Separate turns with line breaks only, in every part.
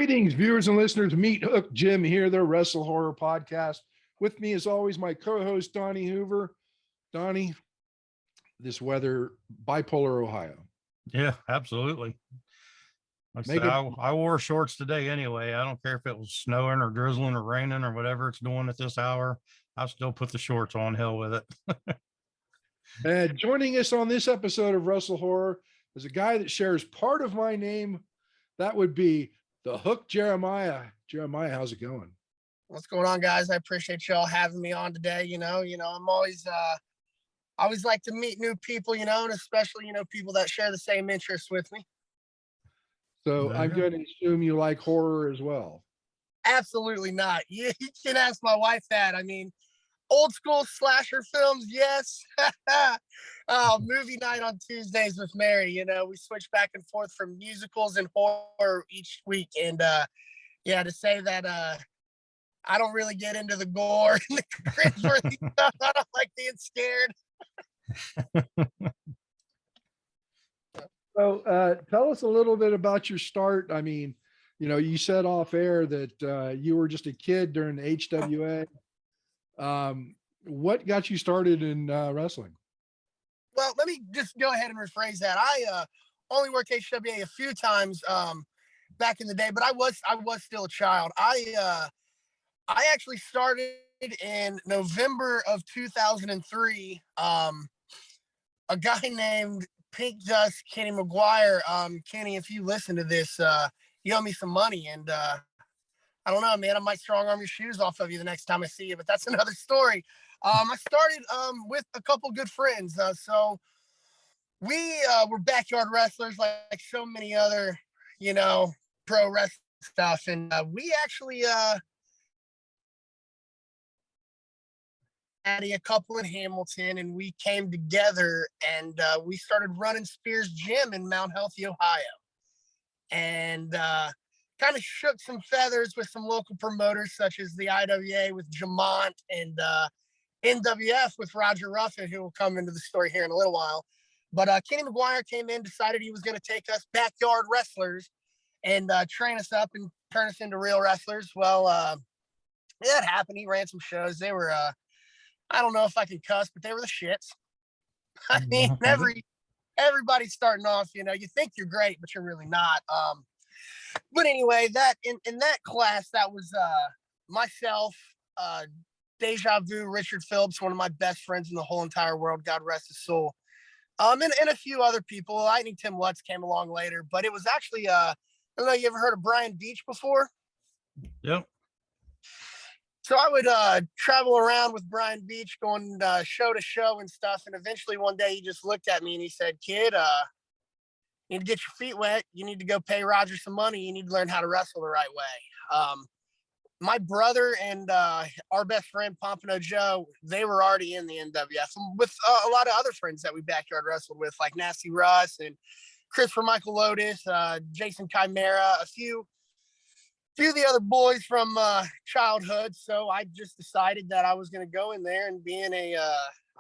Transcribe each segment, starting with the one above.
Greetings, viewers and listeners. Meathook Jim here, the WrestleHorror podcast. With me, as always, my co-host, Donnie Hoover. Donnie, this weather, bipolar Ohio.
Yeah, absolutely. Like I said, I wore shorts today anyway. I don't care if it was snowing or drizzling or raining or whatever it's doing at this hour. I still put the shorts on, hell with it.
And joining us on this episode of WrestleHorror is a guy that shares part of my name. That would be the Hook Jeremiah. Jeremiah, how's it going?
What's going on, guys? I appreciate y'all having me on today. I'm always like to meet new people, and especially, people that share the same interests with me.
So I'm going to assume you like horror as well.
Absolutely not. You can ask my wife that. I mean, old school slasher films, yes. Movie night on Tuesdays with Mary. We switch back and forth from musicals and horror each week. And to say that I don't really get into the gore and the cringeworthy stuff. I don't like being scared.
So tell us a little bit about your start. I mean, you said off air that you were just a kid during the HWA. What got you started in wrestling?
Well, let me just go ahead and rephrase that. I only worked HWA a few times back in the day, but I was still a child. I actually started in November of 2003. A guy named Pink Dust Kenny McGuire. Kenny, if you listen to this, you owe me some money, and I don't know, man. I might strong arm your shoes off of you the next time I see you, but that's another story. I started with a couple good friends. So we were backyard wrestlers like so many other, pro wrestling stuff. And we actually had a couple in Hamilton, and we came together and we started running Spears Gym in Mount Healthy, Ohio. And kind of shook some feathers with some local promoters such as the IWA with Jamont and NWF with Roger Ruffin, who will come into the story here in a little while. But Kenny McGuire came in, decided he was going to take us backyard wrestlers and train us up and turn us into real wrestlers. Well, that happened. He ran some shows. They were, I don't know if I can cuss, but they were the shits. I mean, everybody's starting off, you think you're great, but you're really not. But anyway, that in that class, that was myself, Deja Vu, Richard Phillips, one of my best friends in the whole entire world, God rest his soul. And a few other people. Lightning Tim Lutz came along later, but it was actually I don't know, you ever heard of Brian Beach before?
Yep.
So I would travel around with Brian Beach, going show to show and stuff. And eventually one day he just looked at me and he said, "Kid, you need to get your feet wet. You need to go pay Roger some money. You need to learn how to wrestle the right way." My brother and our best friend, Pompano Joe, they were already in the NWF with a lot of other friends that we backyard wrestled with, like Nasty Russ and Christopher Michael Lotus, Jason Chimera, a few of the other boys from childhood. So I just decided that I was going to go in there, and being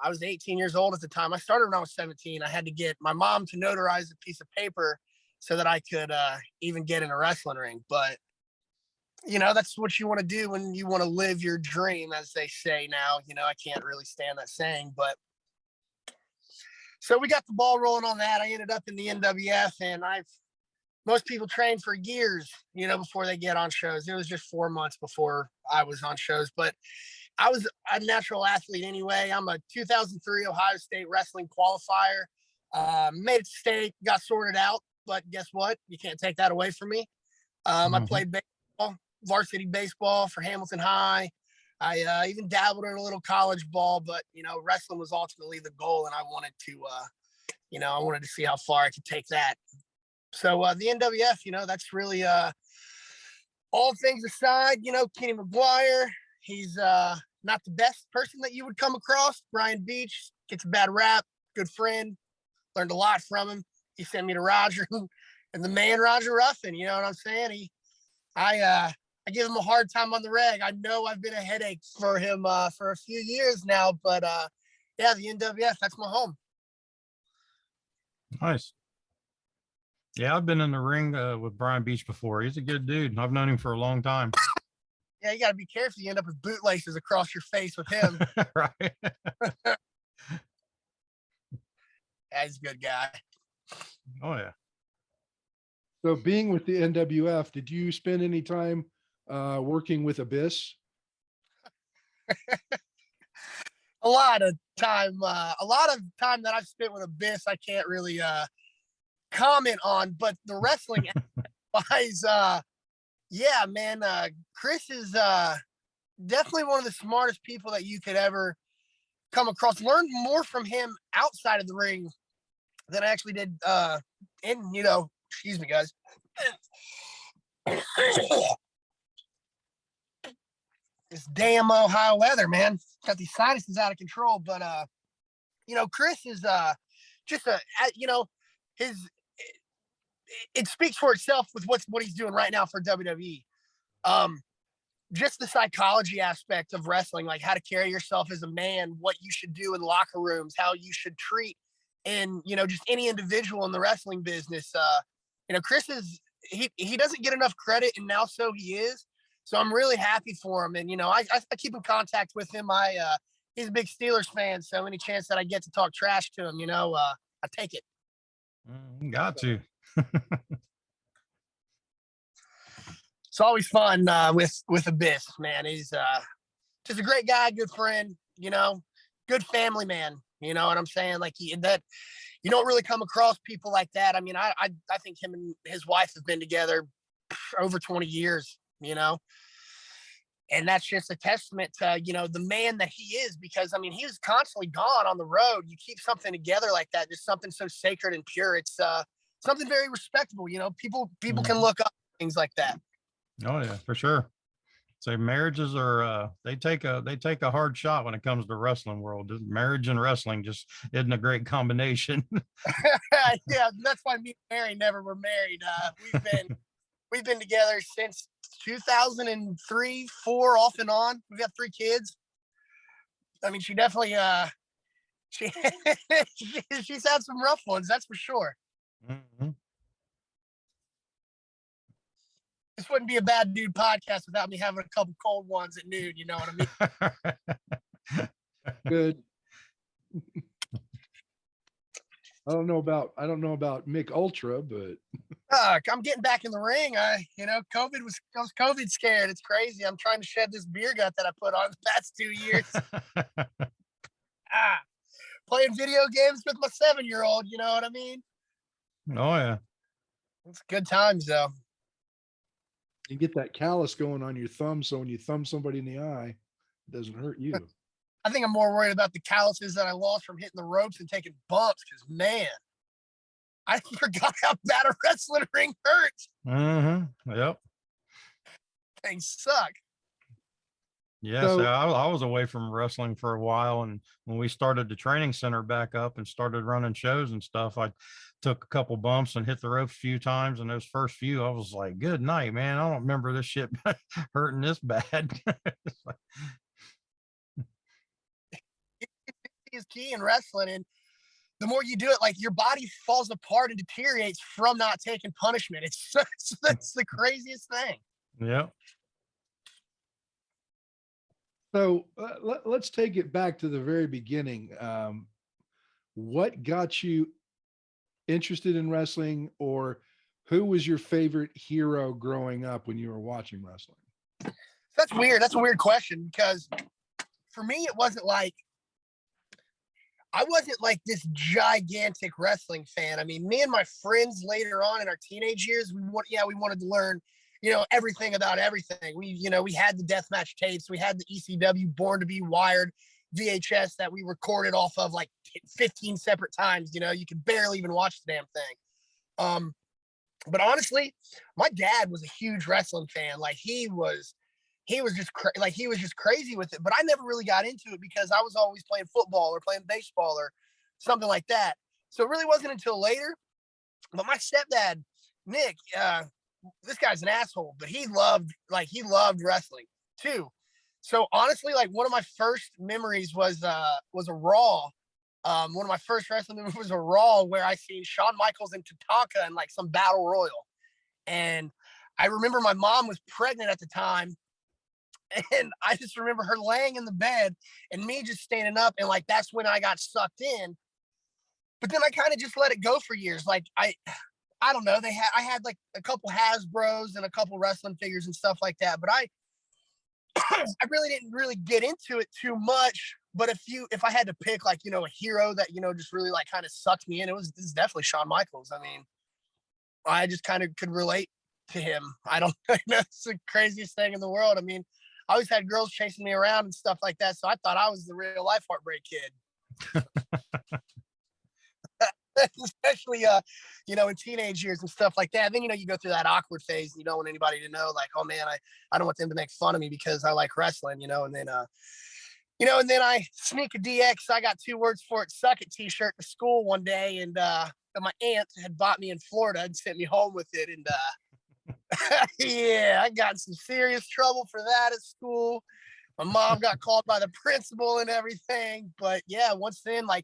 I was 18 years old at the time. I started when I was 17. I had to get my mom to notarize a piece of paper so that I could even get in a wrestling ring. But that's what you want to do when you want to live your dream, as they say now. I can't really stand that saying, but so we got the ball rolling on that. I ended up in the NWF, and most people train for years, before they get on shows. It was just 4 months before I was on shows, but I was a natural athlete anyway. I'm a 2003 Ohio State wrestling qualifier. Made it to state, got sorted out, but guess what? You can't take that away from me. I played baseball, varsity baseball for Hamilton High. I even dabbled in a little college ball, but wrestling was ultimately the goal, and I wanted to see how far I could take that. So the NWF, that's really all things aside. Kenny McGuire, he's not the best person that you would come across. Brian Beach gets a bad rap, good friend, learned a lot from him. He sent me to Roger and the man Roger Ruffin. You know what I'm saying? I give him a hard time on the reg. I know I've been a headache for him for a few years now, but the NWF, that's my home.
Nice. Yeah, I've been in the ring with Brian Beach before. He's a good dude. I've known him for a long time.
Yeah, you got to be careful. You end up with bootlaces across your face with him.
Right.
Yeah, he's a good guy.
Oh yeah.
So being with the NWF, did you spend any time working with Abyss?
A lot of time that I've spent with Abyss, I can't really comment on, but the wrestling wise, yeah, man, Chris is definitely one of the smartest people that you could ever come across. Learned more from him outside of the ring than I actually did in, excuse me, guys. This damn Ohio weather, man. Got these sinuses out of control. But Chris is just his it speaks for itself with what he's doing right now for WWE. Just the psychology aspect of wrestling, like how to carry yourself as a man, what you should do in locker rooms, how you should treat and just any individual in the wrestling business. Chris is he doesn't get enough credit, and now so he is. So I'm really happy for him. And I keep in contact with him. He's a big Steelers fan, so any chance that I get to talk trash to him, I take it.
Got to.
It's always fun with Abyss, man. He's just a great guy, good friend, good family man. You know what I'm saying? Like that you don't really come across people like that. I mean, I think him and his wife have been together over 20 years, and that's just a testament to, the man that he is, because I mean, he was constantly gone on the road. You keep something together like that, just something so sacred and pure. It's something very respectable. People can look up things like that.
Oh yeah, for sure. So marriages are they take a hard shot when it comes to wrestling world. Marriage and wrestling just isn't a great combination.
Yeah, that's why me and Mary never were married. We've been together since 2003, 4 off and on. We've got 3 kids. I mean, she definitely she's had some rough ones, that's for sure.
Mm-hmm.
This wouldn't be a Bad Dude podcast without me having a couple cold ones at noon. You know what I mean?
Good. I don't know about Mick Ultra, but
I'm getting back in the ring. I was COVID scared. It's crazy. I'm trying to shed this beer gut that I put on the past 2 years. Playing video games with my 7-year-old. You know what I mean?
Oh yeah.
It's good times though.
you get that callus going on your thumb, so when you thumb somebody in the eye, it doesn't hurt you.
I think I'm more worried about the calluses that I lost from hitting the ropes and taking bumps, because man, I forgot how bad a wrestling ring hurts.
Mm-hmm. Yep.
Things suck.
Yes,
So-
I was away from wrestling for a while, and when we started the training center back up and started running shows and stuff, I took a couple bumps and hit the ropes a few times. And those first few, I was like, "Good night, man. I don't remember this shit hurting this bad."
Is key in wrestling, and the more you do it, like your body falls apart and deteriorates from not taking punishment. That's the craziest thing.
Yep.
So let's take it back to the very beginning. What got you interested in wrestling, or who was your favorite hero growing up when you were watching wrestling?
That's weird. That's a weird question, because for me, it wasn't like I wasn't like this gigantic wrestling fan. I mean, me and my friends later on in our teenage years, we wanted to learn, everything about everything. We had the deathmatch tapes. We had the ECW Born to Be Wired VHS that we recorded off of like 15 separate times. You could barely even watch the damn thing. But honestly, my dad was a huge wrestling fan. Like he was just crazy with it. But I never really got into it because I was always playing football or playing baseball or something like that. So it really wasn't until later. But my stepdad, Nick, this guy's an asshole, but he loved wrestling too. So honestly, like one of my first memories was a Raw One of my first wrestling moves was a Raw where I seen Shawn Michaels and Tatanka in like some battle royal. And I remember my mom was pregnant at the time. And I just remember her laying in the bed and me just standing up. And like, that's when I got sucked in. But then I kind of just let it go for years. Like I don't know. I had like a couple Hasbros and a couple wrestling figures and stuff like that. But I really didn't really get into it too much. But if I had to pick like, a hero that, just really like kind of sucked me in, it's definitely Shawn Michaels. I mean, I just kind of could relate to him. I don't know. It's the craziest thing in the world. I mean, I always had girls chasing me around and stuff like that. So I thought I was the real life Heartbreak Kid. Especially, in teenage years and stuff like that. And then, you go through that awkward phase and you don't want anybody to know, like, oh man, I don't want them to make fun of me because I like wrestling, and then, and then I sneak a DX. I got 2 words for it, suck it t-shirt to school one day. And my aunt had bought me in Florida and sent me home with it. And yeah, I got in some serious trouble for that at school. My mom got called by the principal and everything. But yeah, once that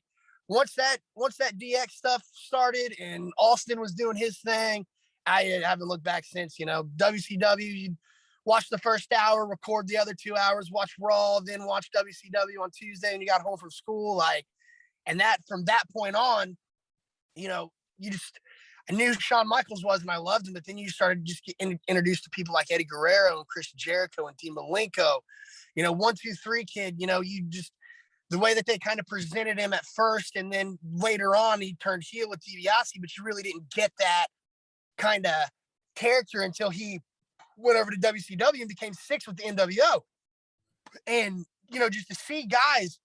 DX stuff started and Austin was doing his thing, I haven't looked back since. WCW, you watch the first hour, record the other 2 hours, watch Raw, then watch WCW on Tuesday, and you got home from school. And that from that point on, I knew who Shawn Michaels was and I loved him, but then you started just getting introduced to people like Eddie Guerrero and Chris Jericho and Dean Malenko, 1, 2, 3 Kid, the way that they kind of presented him at first, and then later on he turned heel with DiBiase, but you really didn't get that kind of character until he went over to WCW and became 6 with the NWO. And, just to see guys,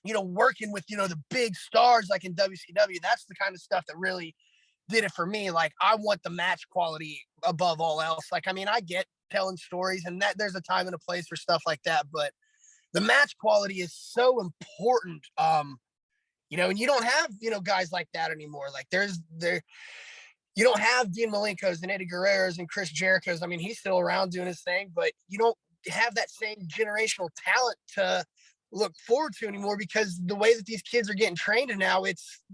working with, the big stars like in WCW, that's the kind of stuff that really did it for me. Like, I want the match quality above all else. Like, I mean, I get telling stories and that there's a time and a place for stuff like that, but the match quality is so important. And you don't have, guys like that anymore. Like you don't have Dean Malenko's and Eddie Guerrero's and Chris Jericho's. I mean, he's still around doing his thing, but you don't have that same generational talent to look forward to anymore, because the way that these kids are getting trained and now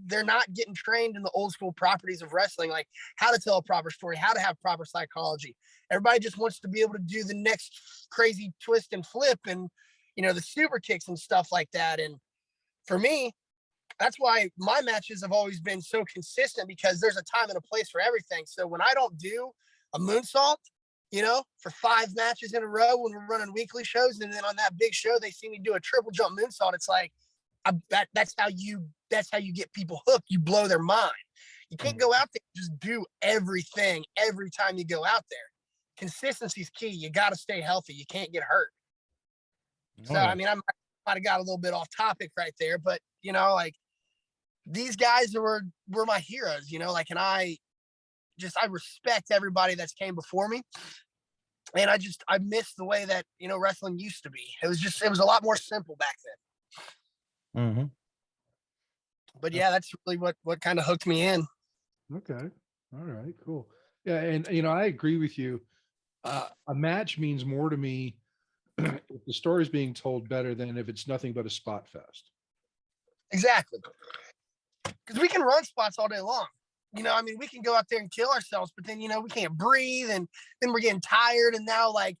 they're not getting trained in the old school properties of wrestling, like how to tell a proper story, how to have proper psychology. Everybody just wants to be able to do the next crazy twist and flip and, the super kicks and stuff like that. And for me, that's why my matches have always been so consistent, because there's a time and a place for everything. So when I don't do a moonsault, for 5 matches in a row when we're running weekly shows, and then on that big show, they see me do a triple jump moonsault. It's like, that's how you get people hooked. You blow their mind. You can't go out there and just do everything every time you go out there. Consistency is key. You got to stay healthy. You can't get hurt. So, I mean, I might have got a little bit off topic right there, but, like, these guys were my heroes, and I respect everybody that's came before me. And I miss the way that, wrestling used to be. It was a lot more simple back then.
Mm-hmm.
But yeah, that's really what kind of hooked me in.
Okay. All right, cool. Yeah. And, I agree with you. A match means more to me if the story is being told better than if it's nothing but a spot fest.
Exactly. Because we can run spots all day long. I mean, we can go out there and kill ourselves, but then, we can't breathe, and then we're getting tired. And now, like,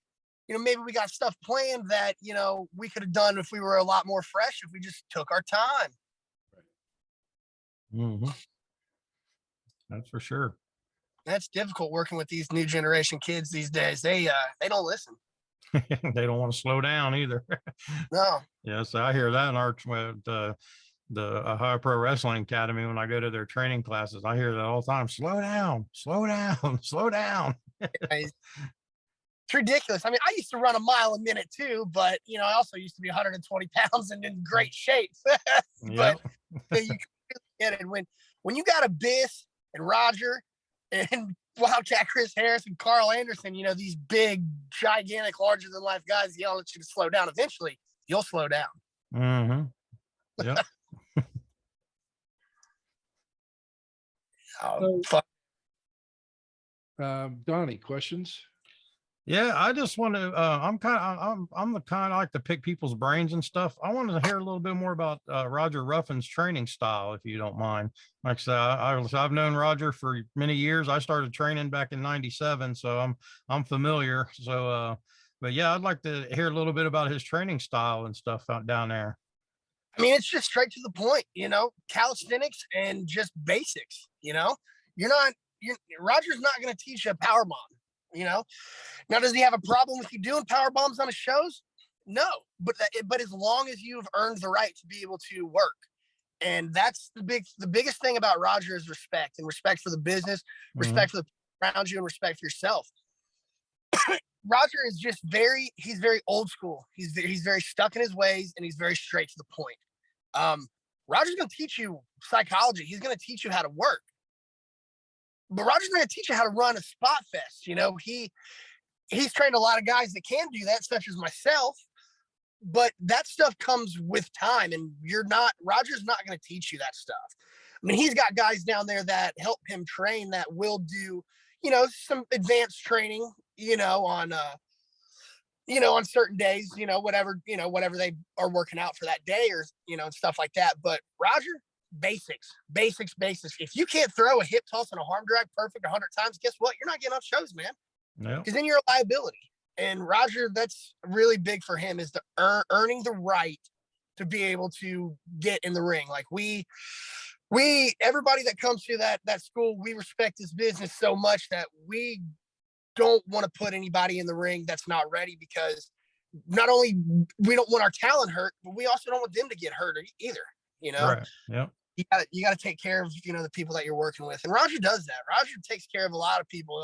maybe we got stuff planned that, we could have done if we were a lot more fresh, if we just took our time.
Mm-hmm. That's for sure.
That's difficult working with these new generation kids these days. They don't listen.
They don't want to slow down either.
No.
Yes, I hear that in our the Ohio Pro Wrestling Academy. When I go to their training classes, I hear that all the time. Slow down, slow down, slow down.
It's ridiculous. I mean, I used to run a mile a minute too, but I also used to be 120 pounds and in great shape. But you can get it when you got Abyss and Roger and Wildcat Chris Harris and Carl Anderson, these big, gigantic, larger than life guys yelling at you to slow down. Eventually, you'll slow down.
Mm-hmm. Yep.
Fuck.
Donnie, questions?
Yeah, I just want to. I'm the kind I like to pick people's brains and stuff. I wanted to hear a little bit more about Roger Ruffin's training style, if you don't mind. Like I said, I've known Roger for many years. I started training back in '97, so I'm familiar. So, but yeah, I'd like to hear a little bit about his training style and stuff out down there.
I mean, it's just straight to the point, calisthenics and just basics. You're not, Roger's not going to teach you a power bomb. Now, does he have a problem with you doing power bombs on his shows? No, but as long as you've earned the right to be able to work, and that's the biggest thing about Roger is respect, and respect for the business,
Mhm.
respect for the people around you, and respect for yourself. Roger is just he's very old school. He's very stuck in his ways, and he's very straight to the point. Um, Roger's going to teach you psychology. He's going to teach you how to work, but Roger's going to teach you how to run a spot fest. He's trained a lot of guys that can do that, such as myself. But that stuff comes with time, and Roger's not going to teach you that stuff. I mean, he's got guys down there that help him train that will do, some advanced training, on certain days, whatever they are working out for that day, or, and stuff like that. But Roger, basics, basics, basics. If you can't throw a hip toss and a arm drag perfect 100 times, guess what? You're not getting off shows, man,
Yeah.
because then you're a liability. And Roger, that's really big for him, is the earning the right to be able to get in the ring. Like everybody that comes to that school, we respect this business so much that we don't want to put anybody in the ring that's not ready, because not only we don't want our talent hurt, but we also don't want them to get hurt either.
Right. Yeah.
You got to take care of the people that you're working with, and Roger does that. Roger takes care of a lot of people.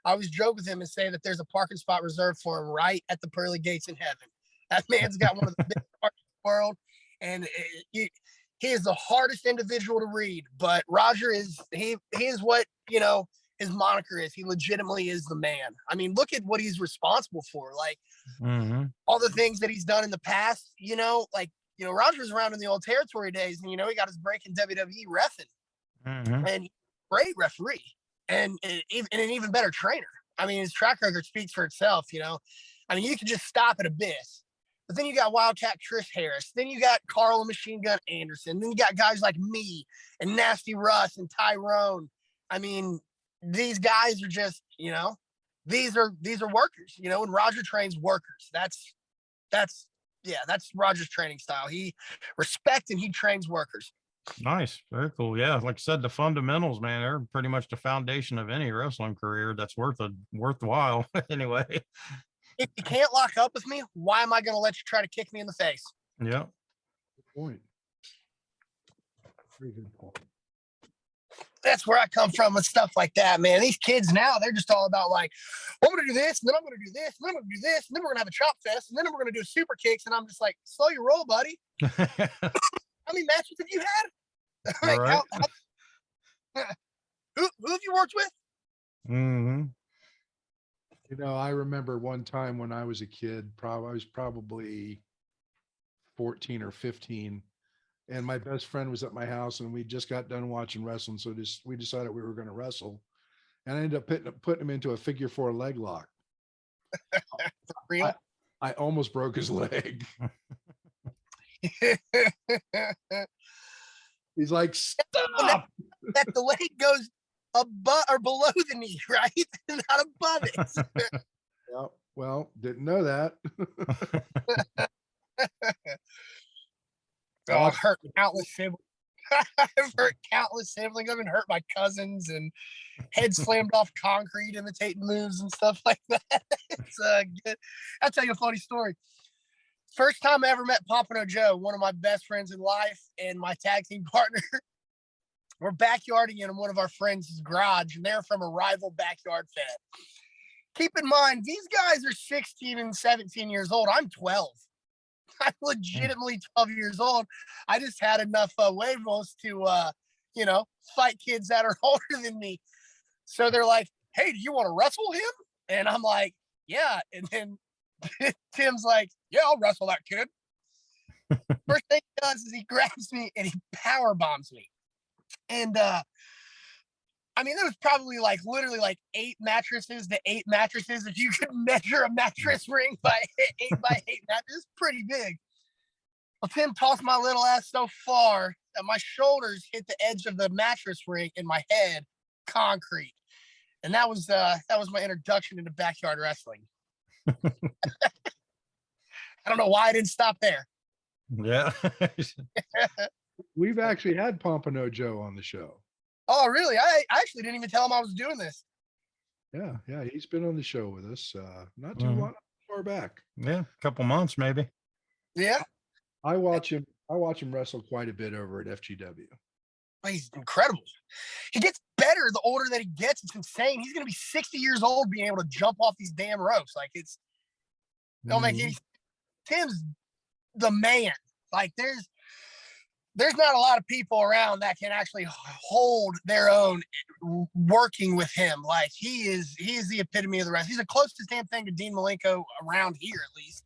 I always joke with him and say that there's a parking spot reserved for him right at the pearly gates in heaven. That man's got one of the biggest hearts in the world, and he is the hardest individual to read. But Roger is he is what his moniker is. He legitimately is the man. I mean, look at what he's responsible for. Like
Mm-hmm.
all the things that he's done in the past. Roger was around in the old territory days, and he got his break in WWE reffing,
Mm-hmm.
and great referee, and an even better trainer. I mean, his track record speaks for itself. I mean, you can just stop at Abyss, but then you got Wildcat Trish Harris, then you got Carl and Machine Gun Anderson, then you got guys like me and Nasty Russ and Tyrone. I mean, these guys are just, these are workers. And Roger trains workers. That's Roger's training style. He respects and he trains workers.
Nice. Very cool. Yeah. Like I said, the fundamentals, man, they're pretty much the foundation of any wrestling career that's worthwhile anyway.
If you can't lock up with me, why am I going to let you try to kick me in the face?
Yeah.
Good point. Very good point.
That's where I come from with stuff like that, man. These kids now, they're just all about like, I'm going to do this, and then I'm going to do this, and then I'm going to do this, and then we're going to have a chop fest, and then we're going to do super kicks. And I'm just like, slow your roll, buddy. How many matches have you had? Like,
Right.
who have you worked with?
Mm-hmm.
I remember one time when I was a kid, I was probably 14 or 15, and my best friend was at my house, and we just got done watching wrestling. So we decided we were going to wrestle, and I ended up putting him into a figure 4 leg lock.
For real?
I almost broke his leg. He's like, stop.
That the leg goes above or below the knee, right? Not above it.
Yeah, well, didn't know that.
I've hurt countless siblings. I've hurt countless siblings. I've been hurt by cousins and head slammed off concrete imitating moves and stuff like that. It's good. I'll tell you a funny story. First time I ever met Pompano Joe, one of my best friends in life and my tag team partner. We're backyarding in one of our friends' garage, and they're from a rival backyard fed. Keep in mind, these guys are 16 and 17 years old. I'm 12. I'm legitimately 12 years old. I just had enough huevos to, fight kids that are older than me. So they're like, hey, do you want to wrestle him? And I'm like, yeah. And then Tim's like, yeah, I'll wrestle that kid. First thing he does is he grabs me and he power bombs me. And I mean, there was probably like literally like 8 mattresses to 8 mattresses. If you could measure a mattress ring by 8 mattresses, pretty big. Well, Tim tossed my little ass so far that my shoulders hit the edge of the mattress ring in my head, concrete. And that was my introduction into backyard wrestling. I don't know why I didn't stop there.
Yeah.
We've actually had Pompano Joe on the show.
Oh, really? I actually didn't even tell him I was doing this.
Yeah, he's been on the show with us. Not too far back.
Yeah, a couple months maybe.
Yeah.
I watch him wrestle quite a bit over at FGW.
He's incredible. He gets better the older that he gets. It's insane. He's going to be 60 years old being able to jump off these damn ropes. Like, don't make any. Tim's the man. Like, there's not a lot of people around that can actually hold their own working with him. Like, he is the epitome of the rest. He's the closest damn thing to Dean Malenko around here, at least.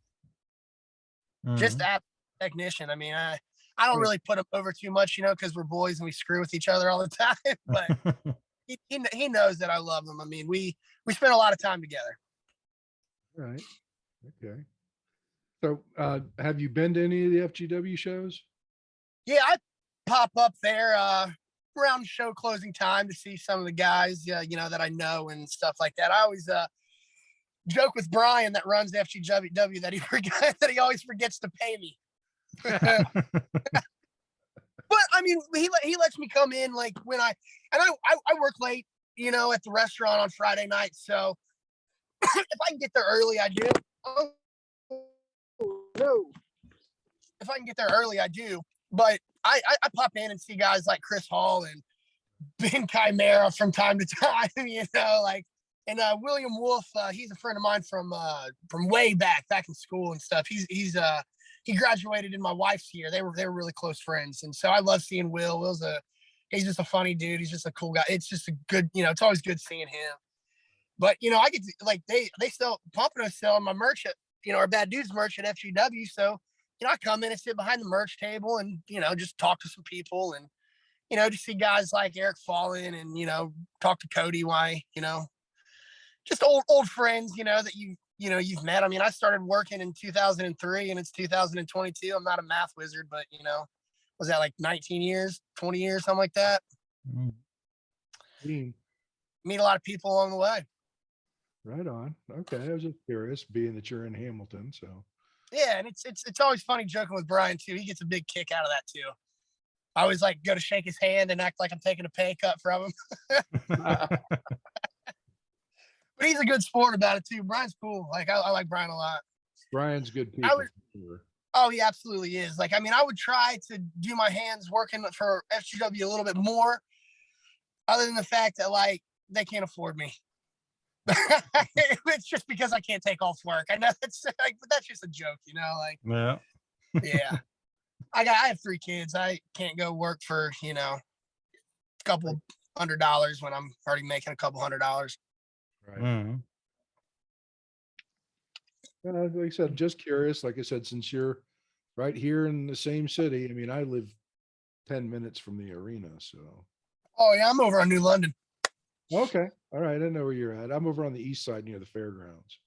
Just that technician. I mean, I don't really put him over too much, because we're boys and we screw with each other all the time. But he knows that I love him. I mean, we spend a lot of time together.
Right. Okay. So, have you been to any of the FGW shows?
Yeah, I pop up there around show closing time to see some of the guys, that I know and stuff like that. I always joke with Brian that runs FGW that he always forgets to pay me. But I mean, he lets me come in like when I work late, at the restaurant on Friday night. So if I can get there early, I do. Oh, no. If I can get there early, I do. But I pop in and see guys like Chris Hall and Ben Chimera from time to time, and William Wolf. He's a friend of mine from way back in school and stuff. He graduated in my wife's year. They were really close friends, and so I love seeing Will. He's just a funny dude. He's just a cool guy. It's just a good, it's always good seeing him. But I get to, they sell Pompano selling my merch at our Bad Dudes merch at FGW. So I come in and sit behind the merch table and just talk to some people and to see guys like Eric Fallon and talk to Cody. Why just old friends that you've met. I mean, I started working in 2003 and it's 2022. I'm not a math wizard, but was that like 19 years, 20 years, something like that? Meet a lot of people along the way.
Right on. Okay, I was just curious, being that you're in Hamilton, so.
Yeah, and it's always funny joking with Brian too. He gets a big kick out of that too. I always go to shake his hand and act like I'm taking a pay cut from him. But he's a good sport about it too. Brian's cool. I like Brian a lot.
Brian's good people.
Oh, he absolutely is. I would try to do my hands working for FGW a little bit more, other than the fact that they can't afford me. It's just because I can't take off work. I know that's but that's just a joke,
Yeah.
Yeah. I have 3 kids. I can't go work for a couple $100 when I'm already making a couple $100.
Right. Like I said, just curious. Like I said, since you're right here in the same city, I mean, I live 10 minutes from the arena, so.
Oh yeah, I'm over on New London.
Okay. All right. I know where you're at. I'm over on the east side near the fairgrounds.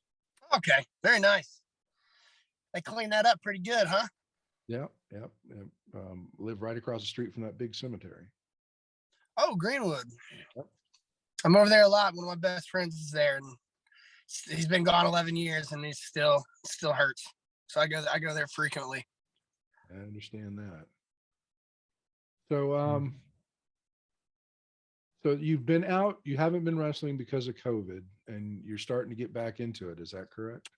Okay. Very nice. They cleaned that up pretty good, huh?
Yeah. Live right across the street from that big cemetery.
Oh, Greenwood.
Yep.
I'm over there a lot. One of my best friends is there, and he's been gone 11 years, and he still hurts. So I go there frequently.
I understand that. So, so you've been out, you haven't been wrestling because of COVID, and you're starting to get back into it. Is that correct?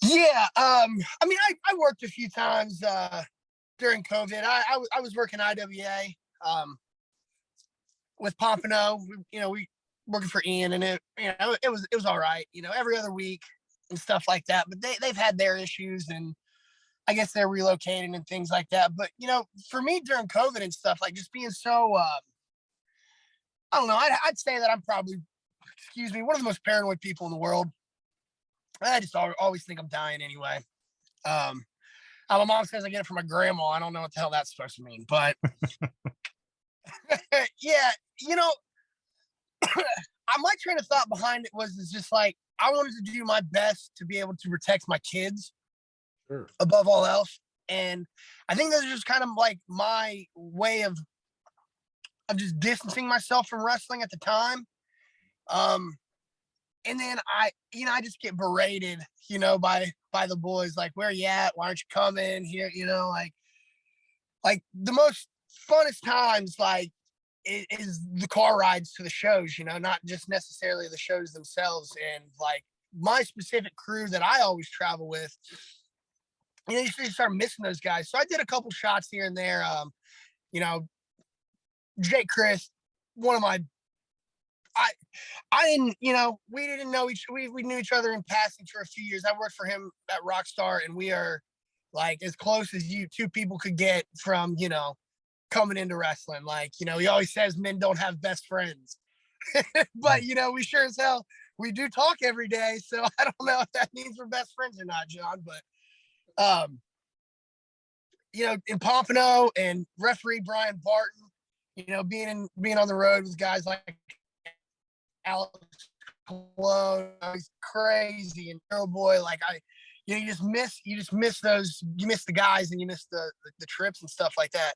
Yeah. I mean, I worked a few times during COVID. I was working IWA with Pompano. We working for Ian, and it was all right. Every other week and stuff like that. But they've had their issues, and I guess they're relocating and things like that. But for me during COVID and stuff, just being so I don't know. I'd say that I'm probably, one of the most paranoid people in the world. I just always think I'm dying anyway. My mom says I get it from my grandma. I don't know what the hell that's supposed to mean, but yeah, my train of thought behind it is just like, I wanted to do my best to be able to protect my kids above all else. And I think that's just kind of like my way of just distancing myself from wrestling at the time. And then I just get berated, by the boys, like, where you at? Why aren't you coming here? Like the most funnest times, like, is the car rides to the shows, not just necessarily the shows themselves. And like my specific crew that I always travel with, you start missing those guys. So I did a couple shots here and there. Jake Chris, one of my, I didn't, we didn't know we knew each other in passing for a few years. I worked for him at Rockstar, and we are like as close as two people could get from, coming into wrestling. Like, he always says men don't have best friends, but we sure as hell, we do talk every day. So I don't know if that means we're best friends or not, John, but, in Pompano and referee Brian Barton, being on the road with guys like Alex Cologne, he's crazy, and Girl Boy, like you just miss those, you miss the guys, and you miss the trips and stuff like that.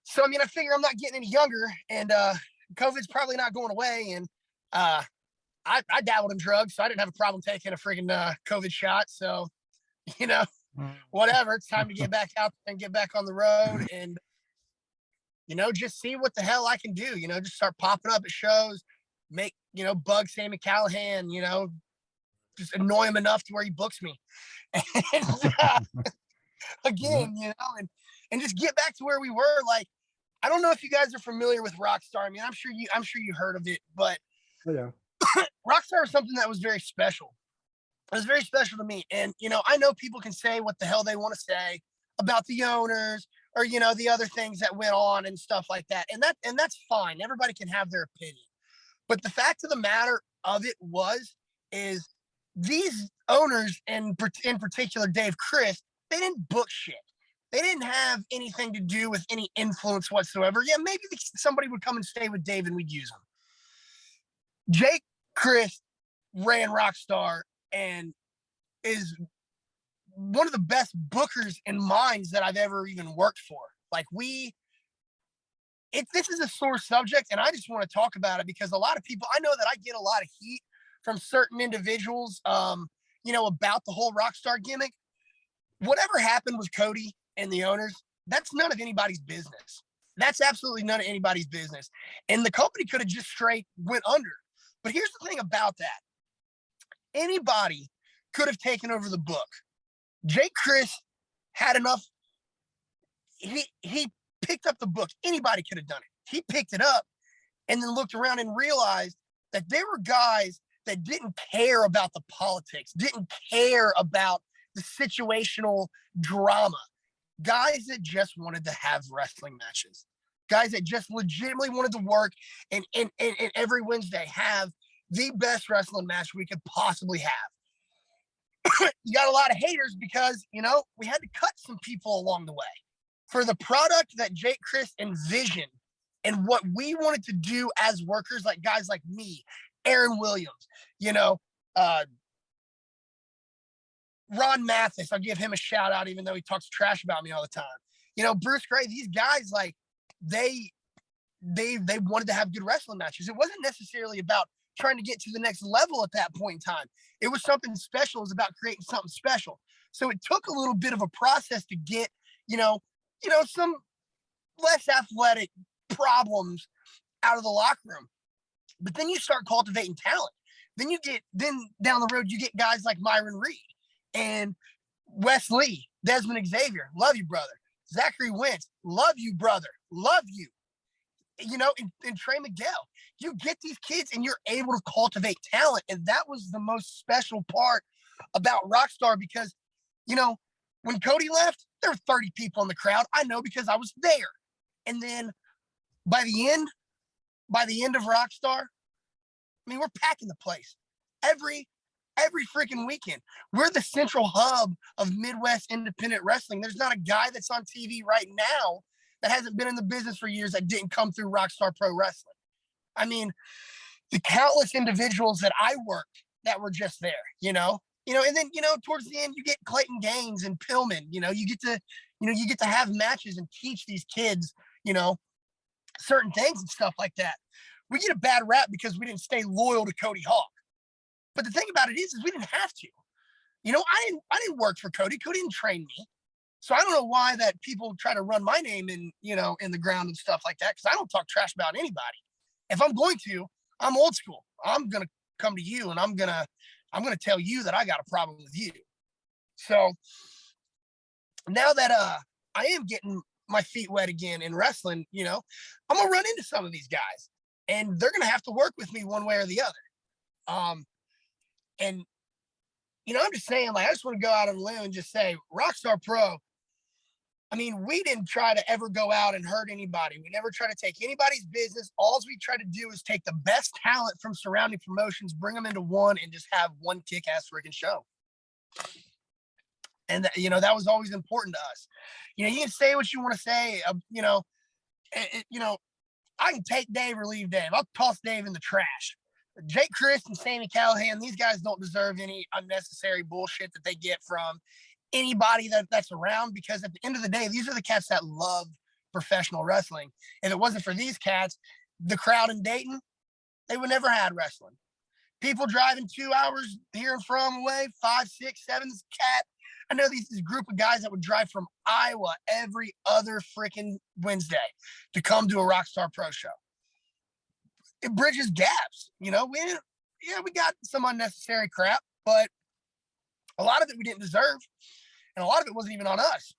So I figure I'm not getting any younger, and COVID's probably not going away, and I dabbled in drugs, so I didn't have a problem taking a freaking COVID shot. So whatever, it's time to get back out and get back on the road, and just see what the hell I can do. Just start popping up at shows, bug Sammy Callahan, just annoy him enough to where he books me. And again, and just get back to where we were. Like, I don't know if you guys are familiar with Rockstar. I'm sure you heard of it, but
yeah.
Rockstar was something that was very special. It was very special to me. And, I know people can say what the hell they want to say about the owners or, the other things that went on and stuff like that. And that's fine. Everybody can have their opinion. But the fact of the matter of it is these owners, and in particular Dave Chris, they didn't book shit. They didn't have anything to do with any influence whatsoever. Yeah, maybe somebody would come and stay with Dave and we'd use them. Jake Chris ran Rockstar and is one of the best bookers and minds that I've ever even worked for. Like, this is a sore subject, and I just want to talk about it because a lot of people, I know that I get a lot of heat from certain individuals, about the whole Rockstar gimmick. Whatever happened with Cody and the owners, that's none of anybody's business. That's absolutely none of anybody's business. And the company could have just straight went under. But here's the thing about that. Anybody could have taken over the book. Jake Chris had enough. He picked up the book. Anybody could have done it. He picked it up and then looked around and realized that there were guys that didn't care about the politics, didn't care about the situational drama, guys that just wanted to have wrestling matches, guys that just legitimately wanted to work and every Wednesday have the best wrestling match we could possibly have. You got a lot of haters because, we had to cut some people along the way for the product that Jake Chris envisioned and what we wanted to do as workers, like guys like me, Aaron Williams, Ron Mathis. I'll give him a shout out, even though he talks trash about me all the time. Bruce Gray, these guys, like, they wanted to have good wrestling matches. It wasn't necessarily about trying to get to the next level at that point in time. It was something special. It was about creating something special. So it took a little bit of a process to get, some less athletic problems out of the locker room. But then you start cultivating talent. Then down the road, you get guys like Myron Reed and Wes Lee, Desmond Xavier. Love you, brother. Zachary Wentz. Love you, brother. Love you. And Trey Miguel. You get these kids and you're able to cultivate talent. And that was the most special part about Rockstar because, when Cody left, there were 30 people in the crowd. I know because I was there. And then by the end of Rockstar, we're packing the place every freaking weekend. We're the central hub of Midwest independent wrestling. There's not a guy that's on TV right now that hasn't been in the business for years that didn't come through Rockstar Pro Wrestling. the countless individuals that I worked that were just there, and then, towards the end, you get Clayton Gaines and Pillman, you get to have matches and teach these kids, certain things and stuff like that. We get a bad rap because we didn't stay loyal to Cody Hawk. But the thing about it is we didn't have to. I didn't work for Cody. Cody didn't train me. So I don't know why that people try to run my name in the ground and stuff like that, because I don't talk trash about anybody. If I'm going to, I'm old school. I'm gonna come to you and I'm gonna tell you that I got a problem with you. So now that I am getting my feet wet again in wrestling, I'm gonna run into some of these guys and they're gonna have to work with me one way or the other. And I'm just saying, like, I just want to go out on a limb and just say, Rockstar Pro, I mean, we didn't try to ever go out and hurt anybody. We never try to take anybody's business. All we try to do is take the best talent from surrounding promotions, bring them into one, and just have one kick-ass freaking show. And, that was always important to us. You can say what you want to say. I can take Dave or leave Dave. I'll toss Dave in the trash. Jake Christ and Sammy Callahan, these guys don't deserve any unnecessary bullshit that they get from anybody that's around, because at the end of the day, these are the cats that love professional wrestling. If it wasn't for these cats, the crowd in Dayton, they would never had wrestling. People driving 2 hours here and from away, 5, 6, 7 cat. I know this group of guys that would drive from Iowa every other freaking Wednesday to come to a Rockstar Pro show. It bridges gaps, we got some unnecessary crap, but a lot of it we didn't deserve, and a lot of it wasn't even on us.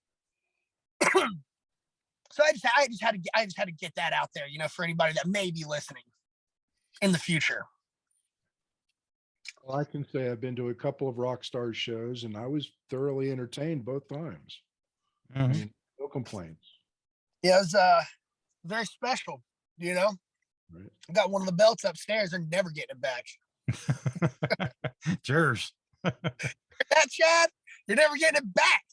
So I just had to get that out there, for anybody that may be listening in the future.
Well, I can say I've been to a couple of Rockstar shows and I was thoroughly entertained both times.
Mm-hmm.
I mean, no complaints.
Yeah, it was very special,
Right.
I got one of the belts upstairs and never getting it back.
Cheers.
That, Chad, you're never getting it back.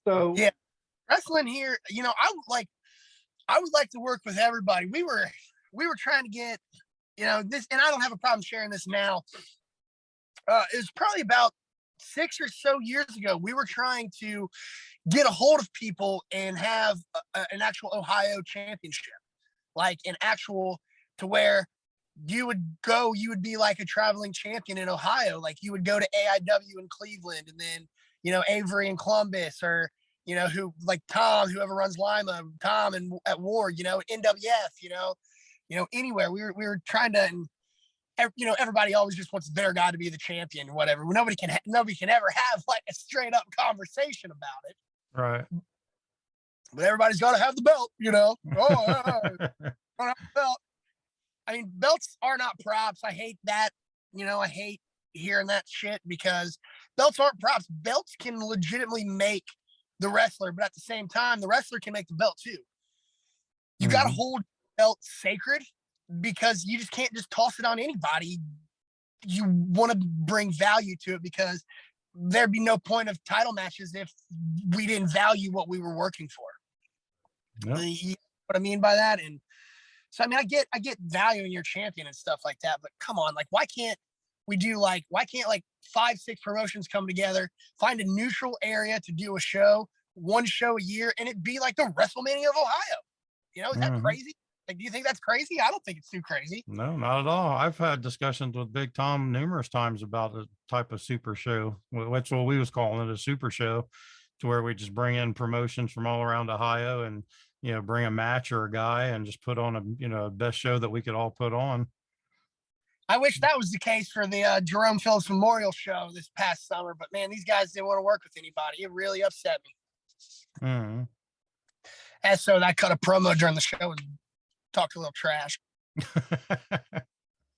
So
yeah, wrestling here, I would like to work with everybody. We were trying to get, this, and I don't have a problem sharing this now. It was probably about 6 or so years ago. We were trying to get a hold of people and have an actual Ohio championship, like an actual, to where you would be like a traveling champion in Ohio. Like you would go to AIW in Cleveland, and then, Avery in Columbus, or, who, like Tom, whoever runs Lima, Tom and at Ward, NWF, anywhere. We were trying to, and, everybody always just wants their guy to be the champion, whatever. Nobody can ever have like a straight up conversation about it.
Right.
But everybody's got to have the belt, Oh, don't have the belt. I mean, belts are not props. I hate that. I hate hearing that shit, because belts aren't props. Belts can legitimately make the wrestler, but at the same time, the wrestler can make the belt too. You got to hold belt sacred, because you just can't just toss it on anybody. You want to bring value to it, because there'd be no point of title matches if we didn't value what we were working for.
Yep.
You know what I mean by that? And so, I mean, I get value in your champion and stuff like that, but come on, like, why can't 5, 6 promotions come together, find a neutral area to do a show, one show a year, and it be like the WrestleMania of Ohio? Is that crazy? Like, do you think that's crazy? I don't think it's too crazy.
No, not at all. I've had discussions with Big Tom numerous times about the type of super show. That's what we was calling it, a super show, to where we just bring in promotions from all around Ohio and, bring a match or a guy and just put on a best show that we could all put on.
I wish that was the case for the Jerome Phillips Memorial Show this past summer, but man, these guys didn't want to work with anybody. It really upset me.
Mm-hmm.
And so I cut a promo during the show and talked a little trash. I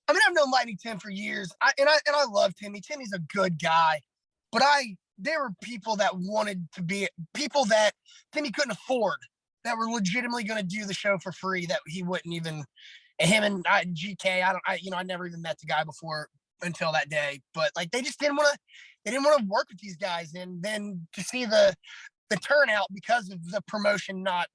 mean, I've known Lightning Tim for years. I love Timmy. Timmy's a good guy, but there were people that wanted to be people that Timmy couldn't afford, that were legitimately going to do the show for free, that he wouldn't even. Him and GK, I never even met the guy before until that day, but like they just didn't want to work with these guys, and then to see the turnout because of the promotion not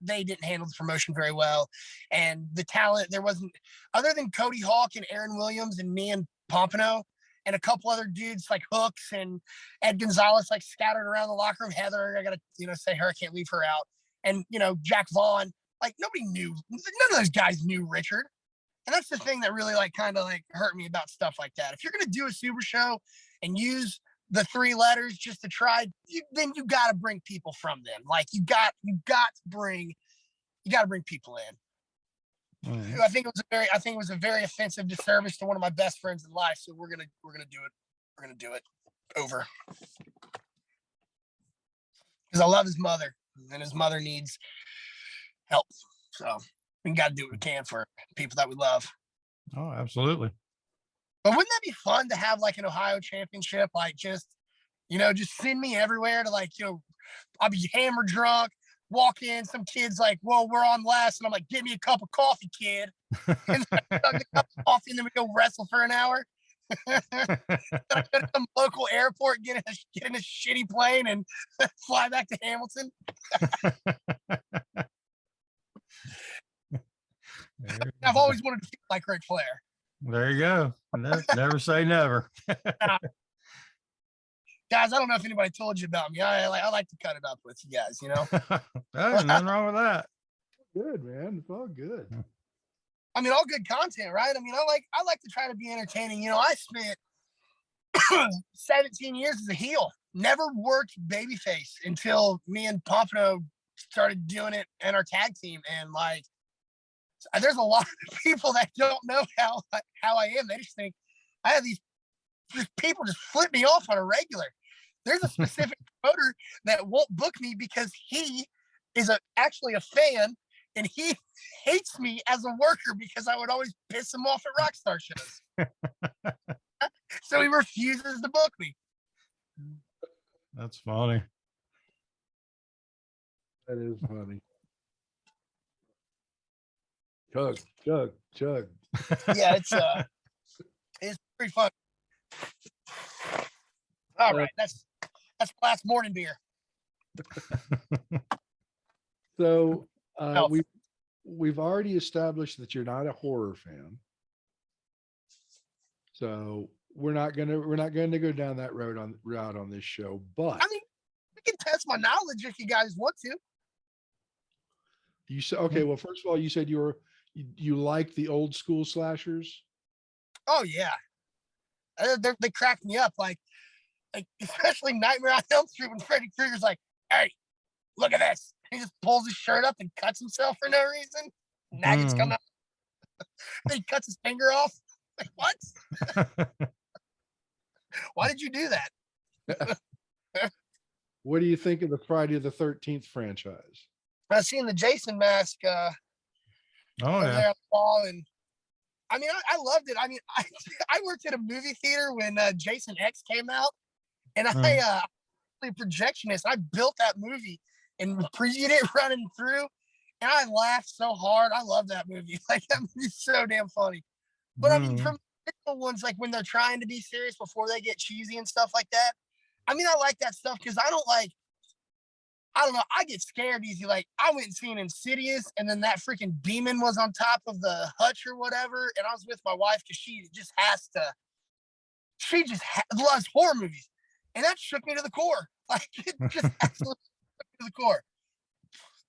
they didn't handle the promotion very well. And the talent, there wasn't, other than Cody Hawk and Aaron Williams and me and Pompano and a couple other dudes like Hooks and Ed Gonzalez, like scattered around the locker room. Heather, I got to, say her, I can't leave her out. And, Jack Vaughn, like nobody knew, none of those guys knew Richard. And that's the thing that really like kind of like hurt me about stuff like that. If you're going to do a super show and use the 3 letters just to try, then you got to bring people from them. Like you got to bring people in.
Mhm.
I think it was a very offensive disservice to one of my best friends in life. So we're gonna do it. We're gonna do it over because I love his mother and his mother needs help. So we got to do what we can for people that we love.
Oh, absolutely.
But wouldn't that be fun to have like an Ohio championship? Like just send me everywhere to like, I'll be hammer drunk, walk in, some kids like, well, we're on last. And I'm like, give me a cup of coffee, kid. And then I chug a cup of coffee and then we go wrestle for an hour. Then I go to some local airport, get in a shitty plane and fly back to Hamilton. I've always wanted to feel like Ric Flair.
There you go. Never say never.
Guys, I don't know if anybody told you about me. I like to cut it up with you guys,
There's nothing wrong with that.
Good, man. It's all good.
I mean, all good content, right? I mean, I like to try to be entertaining. I spent 17 years as a heel, never worked babyface until me and Pompano started doing it in our tag team. And like, there's a lot of people that don't know how I am. They just think I have these people just flip me off on a regular. There's a specific promoter that won't book me because he is actually a fan and he hates me as a worker because I would always piss him off at Rockstar shows. So he refuses to book me.
That's funny.
That is funny. Chug, chug, chug.
Yeah, it's pretty fun. All right, that's last morning beer.
So we've already established that you're not a horror fan. So we're not gonna go down that route on this show. But
I mean, we can test my knowledge if you guys want to.
You said okay. Well, first of all, you said you like the old school slashers.
Oh yeah, they cracked me up. Like especially Nightmare on Elm Street when Freddy Krueger's like, "Hey, look at this." He just pulls his shirt up and cuts himself for no reason. Maggots come out. Then he cuts his finger off. Like what? Why did you do that?
What do you think of the Friday the 13th franchise?
I've seen the Jason mask
Oh
over
yeah.
there on the wall, and I mean, I loved it. I mean, I worked at a movie theater when Jason X came out, and I projectionist. I built that movie and previewed it running through, and I laughed so hard. I love that movie. Like that movie's so damn funny. But I mean, from the ones like when they're trying to be serious before they get cheesy and stuff like that. I mean, I like that stuff because I don't know. I get scared easy. Like I went and seen Insidious, and then that freaking demon was on top of the hutch or whatever. And I was with my wife because she just loves horror movies, and that shook me to the core. Like it just absolutely shook me to the core.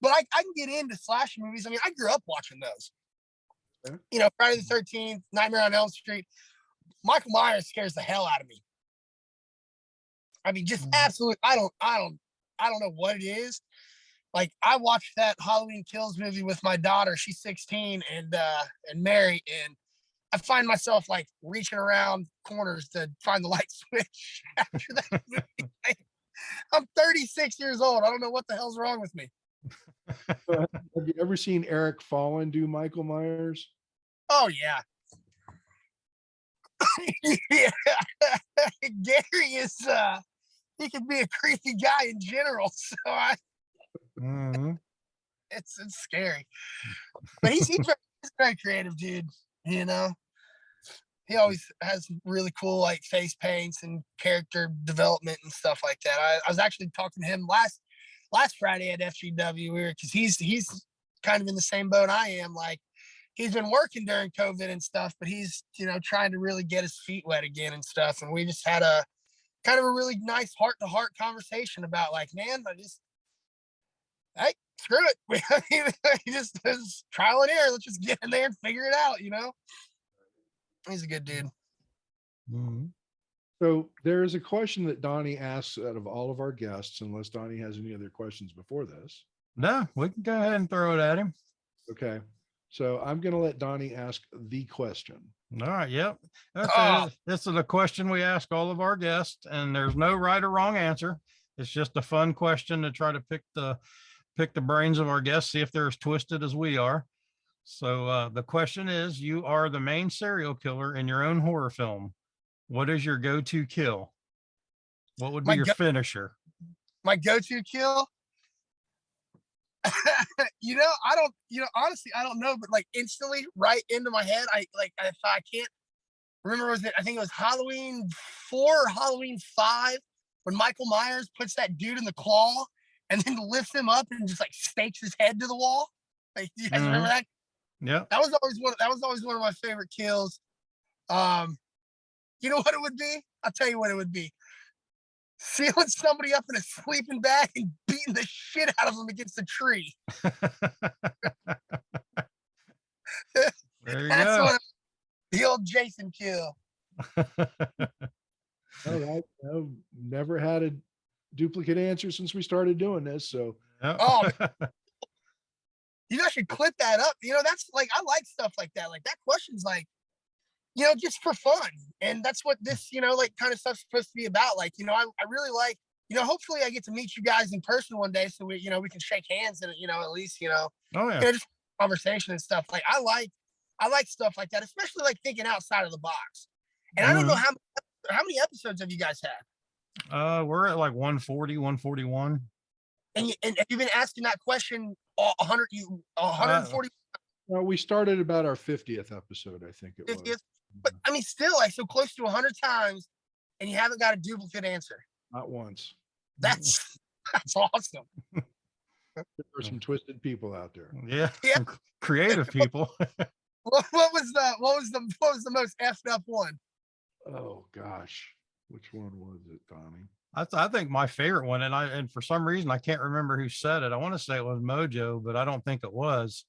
But I can get into slasher movies. I mean, I grew up watching those.
Okay.
Friday the 13th, Nightmare on Elm Street. Michael Myers scares the hell out of me. I mean, just absolutely. I don't know what it is. Like I watched that Halloween Kills movie with my daughter. She's 16 and Mary, and I find myself like reaching around corners to find the light switch after that movie. I'm 36 years old. I don't know what the hell's wrong with me.
Have you ever seen Eric Fallen do Michael Myers?
Oh yeah. Yeah. Gary is he can be a creepy guy in general. So it's scary. But he's very creative, dude. He always has really cool like face paints and character development and stuff like that. I was actually talking to him last last Friday at FGW. Because he's kind of in the same boat I am. Like, he's been working during COVID and stuff, but he's, trying to really get his feet wet again and stuff. And we just had a kind of a really nice heart-to-heart conversation about, like, man, hey, screw it. I mean, just trial and error. Let's just get in there and figure it out, He's a good dude.
Mhm.
So there is a question that Donnie asks out of all of our guests, unless Donnie has any other questions before this.
No, we can go ahead and throw it at him.
Okay. So I'm going to let Donnie ask the question.
All right. Yep.
Oh.
This is a question we ask all of our guests, and there's no right or wrong answer. It's just a fun question to try to pick the brains of our guests, see if they're as twisted as we are. So the question is, you are the main serial killer in your own horror film. What is your go-to kill? What would be your finisher?
My go-to kill? I don't, honestly, I don't know, but like instantly right into my head, if I can't remember, I think it was Halloween 4 or Halloween 5 when Michael Myers puts that dude in the claw and then lifts him up and just like stakes his head to the wall. Like, you guys remember that?
Yeah.
That was always one of my favorite kills. You know what it would be? I'll tell you what it would be. Sealing somebody up in a sleeping bag and beating the shit out of them against a tree.
There you
That's
go.
the old Jason kill.
All right. I've never had a duplicate answer since we started doing this. So,
Yep.
Oh, you guys should clip that up. That's like, I like stuff like that. Like, that question's like, just for fun. And that's what this, like kind of stuff's supposed to be about. Like, I really like, hopefully I get to meet you guys in person one day. So we can shake hands and, at least,
Oh yeah.
just conversation and stuff. Like, I like stuff like that, especially like thinking outside of the box. And I don't know how many episodes have you guys had?
We're at like 140, 141.
And you've been asking that question 140.
well, we started about our 50th episode, I think it was.
But I mean, still, like, so close to 100 times, and you haven't got a duplicate answer.
Not once.
That's awesome.
There are some twisted people out there.
Yeah.
Yeah.
Creative people.
What was the most effed up one?
Oh gosh, which one was it, Donnie?
I think my favorite one, and for some reason I can't remember who said it. I want to say it was Mojo, but I don't think it was.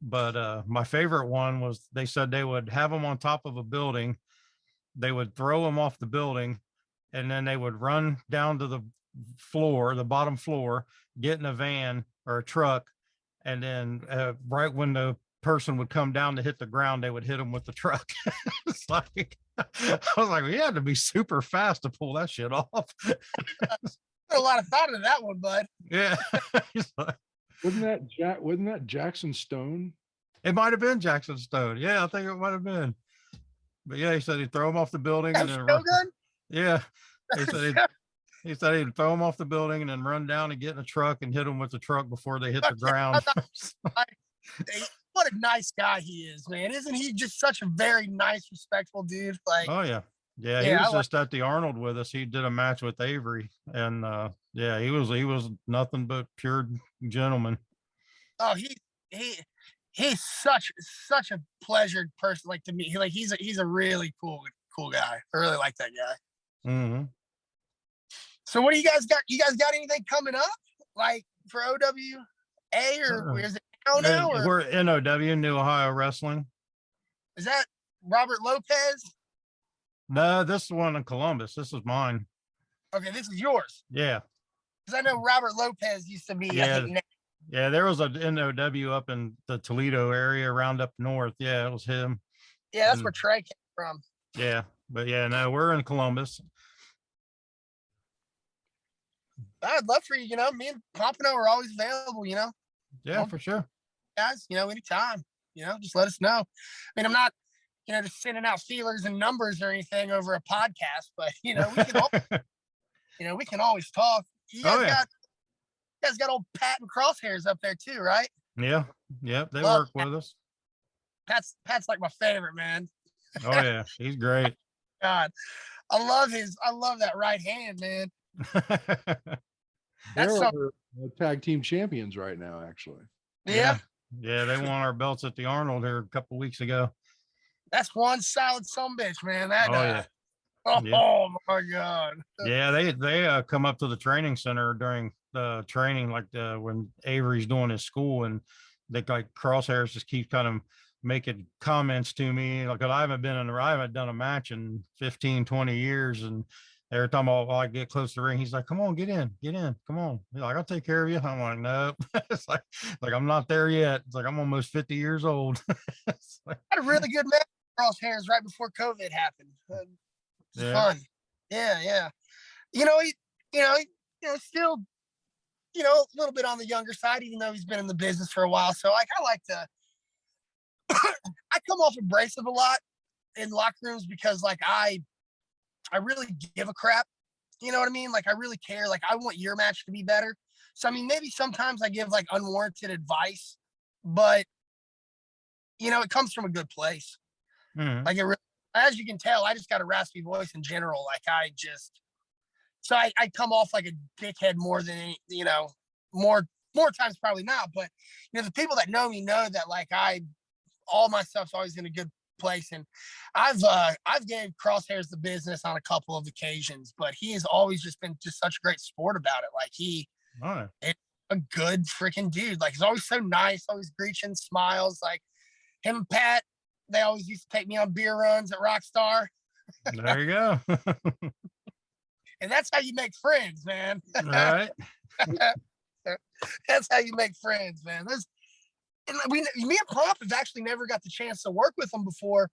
But my favorite one was, they said they would have them on top of a building. They would throw them off the building, and then they would run down to the bottom floor, get in a van or a truck. And then right when the person would come down to hit the ground, they would hit them with the truck. It's like, I was like, we had to be super fast to pull that shit off.
Put a lot of thought into that one, bud.
Yeah.
Wasn't that Jackson Stone?
It might have been Jackson Stone. Yeah, I think it might have been. But yeah, he said he'd throw him off the building and then yeah. He said he'd throw him off the building and then run down and get in a truck and hit him with the truck before they hit the ground.
What a nice guy he is, man. Isn't he just such a very nice, respectful dude? Like,
oh yeah. Yeah, he was just at the Arnold with us. He did a match with Avery, and yeah, he was nothing but pure gentleman.
Oh, he's such a pleasured person. Like, to me, he's a really cool guy. I really like that guy.
Mm-hmm.
So what do you guys got? You guys got anything coming up, like for OWA, or is it now? Or
we're NOW, New Ohio Wrestling.
is that Robert Lopez?
No, this is one in Columbus. This is mine.
Okay, this is yours.
Yeah.
Because I know Robert Lopez used to be.
Yeah.
I think,
yeah, there was a NOW up in the Toledo area, around up north. Yeah, it was him.
Yeah, that's where Trey came from.
Yeah, but yeah, no, we're in Columbus.
I'd love for you. Me and Pompano are always available.
Yeah, for sure.
Guys, anytime. Just let us know. I mean, I'm not, just sending out feelers and numbers or anything over a podcast, but we can we can always talk. You guys got old Pat and Crosshairs up there too, right?
Yeah. Yep. They work with us.
Pat's like my favorite, man.
Oh yeah. He's great.
God, I love that right hand, man.
tag team champions right now, actually.
Yeah.
Yeah, they won our belts at the Arnold here a couple weeks ago.
That's one solid sumbitch, man. That
Oh yeah.
oh,
Yeah.
my God.
Yeah, they come up to the training center during the training, like when Avery's doing his school, and they like Crosshairs just keep kind of making comments to me. Like I haven't done a match in 15, 20 years. And every time I get close to the ring, he's like, come on, get in, come on. He's like, I'll take care of you. I'm like, nope. It's like I'm not there yet. It's like I'm almost 50 years old. It's like,
Had a really good match with Crosshairs right before COVID happened. It's fun. Yeah. You know, still, a little bit on the younger side, even though he's been in the business for a while. So like, I like to, I come off abrasive a lot in locker rooms because like I really give a crap. You know what I mean? Like I really care. Like I want your match to be better. So I mean, maybe sometimes I give like unwarranted advice, but it comes from a good place. Like as you can tell, I just got a raspy voice in general. Like so I come off like a dickhead more than more times probably not. But the people that know me know that like all my stuff's always in a good place. And I've gave Crosshairs the business on a couple of occasions, but he has always just been just such a great sport about it. Like it's a good freaking dude. Like he's always so nice, always preaching, smiles. Like him and Pat, they always used to take me on beer runs at Rockstar.
there you go.
And that's how you make friends, man.
Right.
That's how you make friends, man. Me and Pop have actually never got the chance to work with them before.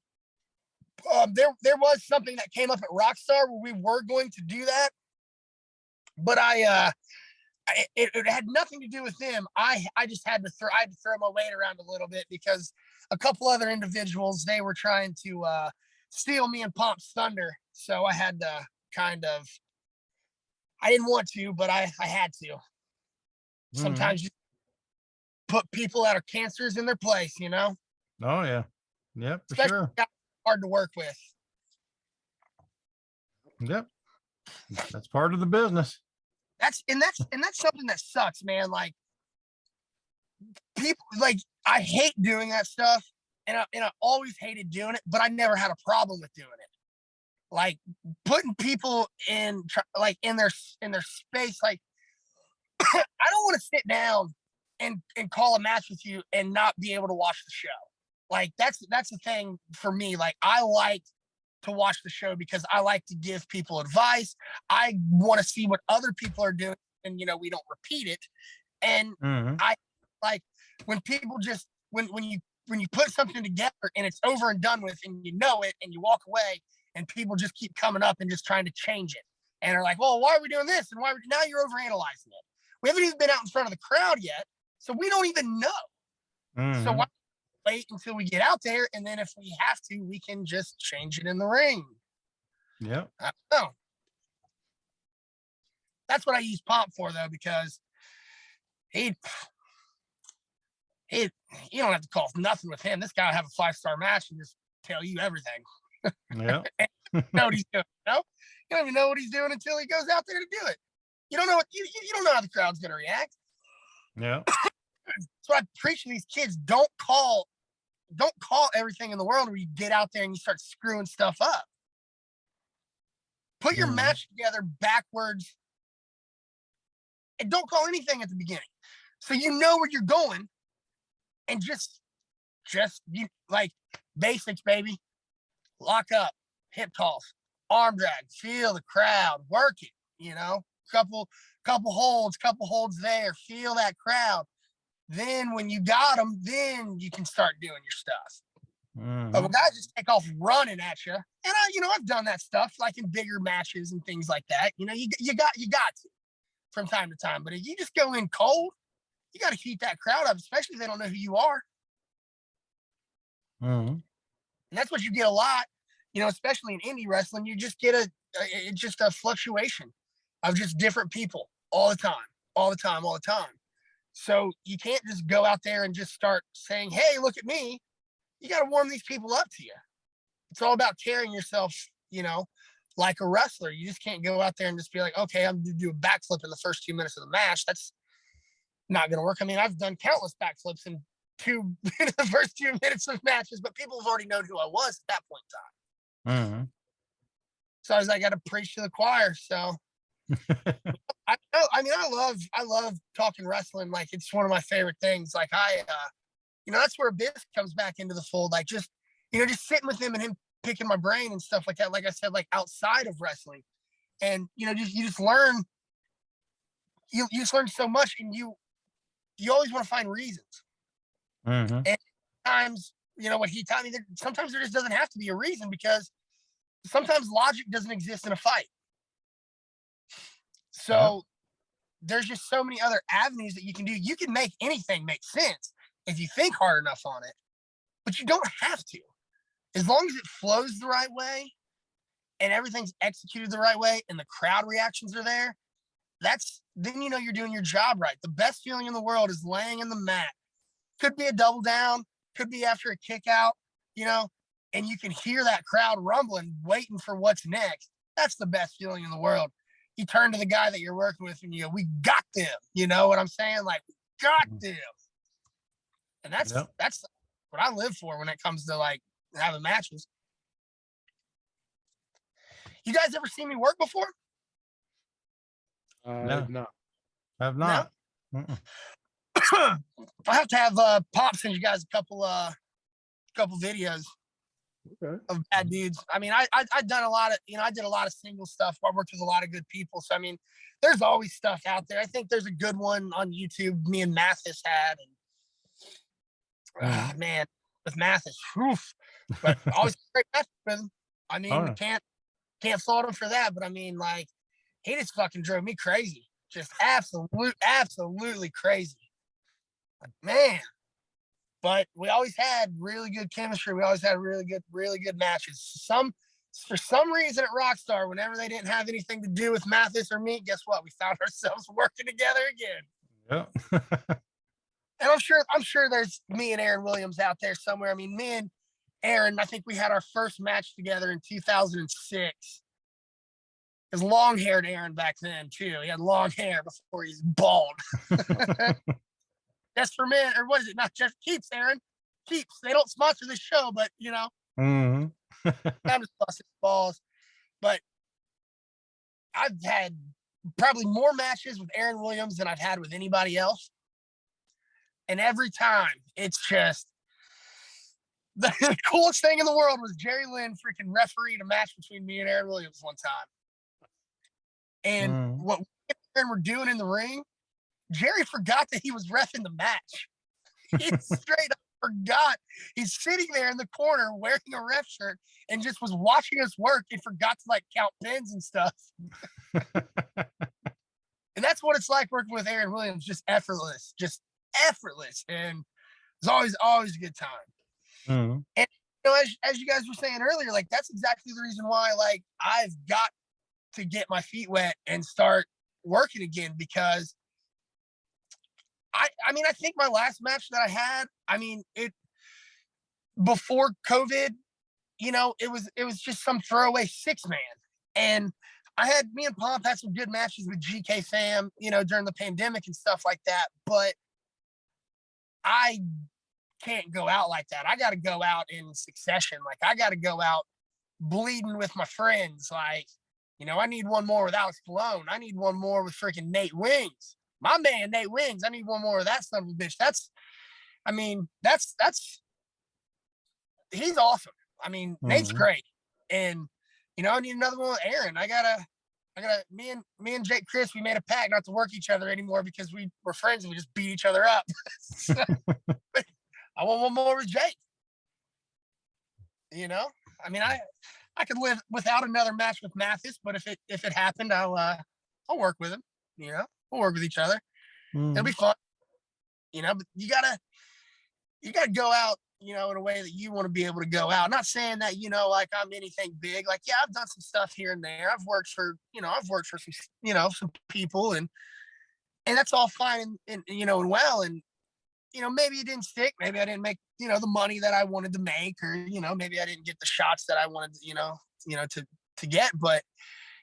There was something that came up at Rockstar where we were going to do that, but it had nothing to do with them. I just had to throw my weight around a little bit because a couple other individuals, they were trying to steal me and Pop's thunder. So I had to I didn't want to, but I had to. Sometimes you put people that are cancers in their place,
Oh yeah. Yep, for
especially
sure.
hard to work with.
Yep. That's part of the business.
That's something that sucks, man. Like people, like I hate doing that stuff, and I always hated doing it, but I never had a problem with doing it. Like putting people in their space. Like I don't want to sit down and call a match with you and not be able to watch the show. Like that's the thing for me. Like I like to watch the show because I like to give people advice. I want to see what other people are doing, and we don't repeat it. And I like when people just when you put something together and it's over and done with, and you know it, and you walk away, and people just keep coming up and just trying to change it, and are like, well, why are we doing this? And now you're overanalyzing it. We haven't even been out in front of the crowd yet, so we don't even know. So why wait until we get out there, and then if we have to, we can just change it in the ring.
Yeah.
I don't know. That's what I use Pomp for, though, because you don't have to call nothing with him. This guy will have a 5-star match and just tell you everything.
Yeah.
You know what he's doing. You don't even know what he's doing until he goes out there to do it. You don't know what you don't know how the crowd's going to react.
Yeah.
So I preach to these kids: don't call everything in the world where you get out there and you start screwing stuff up. Put your match together backwards, and don't call anything at the beginning, so you know where you're going, and just you like basics, baby. Lock up, hip toss, arm drag, feel the crowd, work it. Couple holds there, feel that crowd. Then when you got them, then you can start doing your stuff. But when guys just take off running at you, and I've done that stuff like in bigger matches and things like that. You got to from time to time. But if you just go in cold, you got to keep that crowd up, especially if they don't know who you are. And that's what you get a lot, especially in indie wrestling. You just get a fluctuation of just different people all the time. So you can't just go out there and just start saying, hey, look at me. You got to warm these people up to you. It's all about carrying yourself, like a wrestler. You just can't go out there and just be like, okay, I'm going to do a backflip in the first 2 minutes of the match. not going to work. I mean, I've done countless backflips in the first 2 minutes of matches, but people have already known who I was at that point in time.
Mm-hmm.
So I was like, I got to preach to the choir. So I mean, I love talking wrestling. Like, it's one of my favorite things. Like, that's where Biff comes back into the fold. Like, just sitting with him and him picking my brain and stuff like that. Like I said, like outside of wrestling, and you just learn. You just learn so much, and you always want to find reasons.
Mm-hmm.
And sometimes, what he taught me, sometimes there just doesn't have to be a reason, because sometimes logic doesn't exist in a fight. So there's just so many other avenues that you can do. You can make anything make sense if you think hard enough on it, but you don't have to. As long as it flows the right way and everything's executed the right way and the crowd reactions are there, then you're doing your job right. The best feeling in the world is laying in the mat. Could be a double down, could be after a kick out, and you can hear that crowd rumbling, waiting for what's next. That's the best feeling in the world. You turn to the guy that you're working with and we got them. You know what I'm saying? Like, we got them. And that's what I live for when it comes to like having matches. You guys ever seen me work before?
No.
Have not.
No? I'll have to have Pop send you guys a couple videos of bad dudes. I mean, I've done a lot of, I did a lot of single stuff. I worked with a lot of good people. So, I mean, there's always stuff out there. I think there's a good one on YouTube me and Mathis had. And man, with Mathis, but always great match with him. I mean, can't fault him for that. But I mean, like, he just fucking drove me crazy. Just absolutely crazy. Like, man. But we always had really good chemistry. We always had really good matches. For some reason at Rockstar, whenever they didn't have anything to do with Mathis or me, guess what? We found ourselves working together again.
Yeah.
And I'm sure there's me and Aaron Williams out there somewhere. I mean, me and Aaron, I think we had our first match together in 2006. It was long-haired Aaron back then too. He had long hair before he's bald. Just for men, or what is it? Not just Keeps, Aaron. Keeps. They don't sponsor this show, but
Mm-hmm.
I'm just busting balls. But I've had probably more matches with Aaron Williams than I've had with anybody else. And every time, it's just the coolest thing in the world was Jerry Lynn freaking refereed a match between me and Aaron Williams one time. And what we and Aaron were doing in the ring, Jerry forgot that he was reffing the match. He straight up forgot. He's sitting there in the corner wearing a ref shirt and just was watching us work and forgot to like count pins and stuff. And that's what it's like working with Aaron Williams, just effortless. And it's always a good time.
Mm-hmm.
And as you guys were saying earlier, like that's exactly the reason why like I've got to get my feet wet and start working again, because I mean, I think my last match that I had, I mean, it before COVID, it was just some throwaway 6-man. And me and Pomp had some good matches with GK Fam, during the pandemic and stuff like that. But I can't go out like that. I got to go out in succession. Like I got to go out bleeding with my friends. Like, I need one more with Alex Colon. I need one more with freaking Nate Wings. My man, Nate Wings. I need one more of that son of a bitch. That's he's awesome. I mean, Nate's great. And, I need another one with Aaron. I gotta, me and Jake Chris, we made a pact not to work each other anymore because we were friends and we just beat each other up. So, I want one more with Jake. I mean, I could live without another match with Mathis, but if it happened, I'll work with him. We'll work with each other. It'll be fun. But you gotta go out, in a way that you want to be able to go out. Not saying that, like I'm anything big. Like, yeah, I've done some stuff here and there. I've worked for some, some people and that's all fine and and well. And, maybe it didn't stick. Maybe I didn't make, the money that I wanted to make, or, maybe I didn't get the shots that I wanted, to get. But,